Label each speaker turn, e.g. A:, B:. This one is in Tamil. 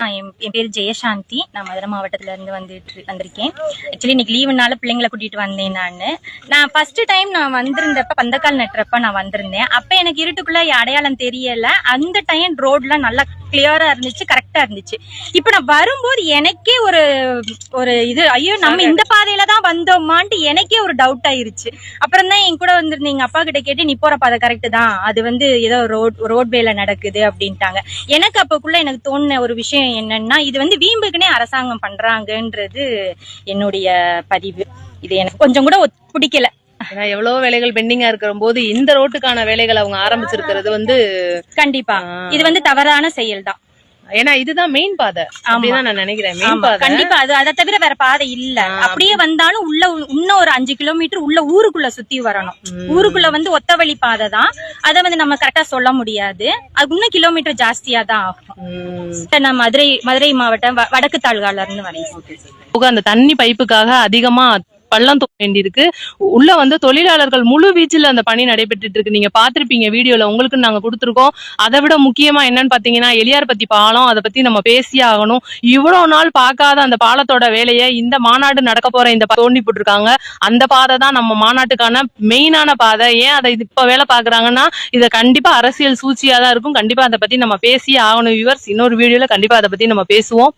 A: என் பேர் ஜெயசாந்தி. நான் மதுரை மாவட்டத்துல இருந்து வந்திருக்கேன். ஆக்சுவலி இன்னைக்கு லீவுனால பிள்ளைங்களை கூட்டிட்டு வந்தேன். நான் ஃபர்ஸ்ட் டைம் நான் வந்திருந்தப்ப பந்தக்கால் நட்டுறப்ப நான் வந்திருந்தேன். அப்ப எனக்கு இருட்டுக்குள்ள அடையாளம் தெரியல. அந்த டைம் ரோட்லாம் நல்லா கிளியரா இருந்துச்சு, கரெக்டா இருந்துச்சு. இப்ப நான் வரும்போது எனக்கே ஒரு இது, ஐயோ நம்ம இந்த பாதையில தான் வந்தோமான்ட்டு எனக்கே ஒரு டவுட் ஆயிருச்சு. அப்புறம் தான் என் கூட வந்திருந்த எங்க அப்பா கிட்ட கேட்டு, நீ போற பாதை கரெக்ட் தான், அது ஏதோ ரோட்வேல நடக்குது அப்படின்ட்டாங்க. எனக்கு அப்பக்குள்ள எனக்கு தோணுன ஒரு விஷயம் என்னன்னா, இது வீம்புக்குனே அரசாங்கம் பண்றாங்கன்றது என்னுடைய பதிவு. இது எனக்கு கொஞ்சம் கூட பிடிக்கல.
B: ஏன்னா எவ்வளவு வேலைகள் பெண்டிங்கா இருக்கிற போது இந்த ரோட்டுக்கான வேலைகள் அவங்க ஆரம்பிச்சிருக்கிறது
A: கண்டிப்பா இது தவறான செயல் தான்.
B: ஏன்னா இதுதான் மெயின் பாதை அப்படிதான் நான் நினைக்கிறேன். மெயின் பாதை
A: கண்டிப்பா அதை தவிர வேற பாதை இல்ல. அப்படியே வந்தாலும் உள்ள இன்னும் ஒரு 5 கிலோமீட்டர் உள்ள ஊருக்குள்ள சுத்தி வரணும். ஊருக்குள்ள ஒத்த வழி பாதை தான். அதை நம்ம கரெக்டா சொல்ல முடியாது. அது இன்னும் கிலோமீட்டர் ஜாஸ்தியா தான் ஆகும். நான் மதுரை மாவட்டம் வடக்கு தாலுகால இருந்து வரேன்.
B: அந்த தண்ணி பைப்புக்காக அதிகமா பள்ளம் தோண்ட வேண்டியிருக்கு. உள்ள தொழிலாளர்கள் முழு வீச்சில் அந்த பணி நடைபெற்றுட்டு இருக்கு. நீங்க பாத்திருப்பீங்க வீடியோல, உங்களுக்கு நாங்க கொடுத்துருக்கோம். அதை விட முக்கியமா என்னன்னு பாத்தீங்கன்னா, எலியார்பத்தி பாலம். அதை பத்தி நம்ம பேசியே ஆகணும். இவ்வளவு நாள் பார்க்காத அந்த பாலத்தோட வேலையை இந்த மாநாடு நடக்க போற இந்த தோண்டி போட்டிருக்காங்க. அந்த பாதை தான் நம்ம மாநாட்டுக்கான மெயினான பாதை. ஏன் அதை இப்ப வேலை பாக்குறாங்கன்னா, இதை கண்டிப்பா அரசியல் சூழ்ச்சியா தான் இருக்கும். கண்டிப்பா அதை பத்தி நம்ம பேசியே ஆகணும் வியூவர்ஸ். இன்னொரு வீடியோல கண்டிப்பா அதை பத்தி நம்ம பேசுவோம்.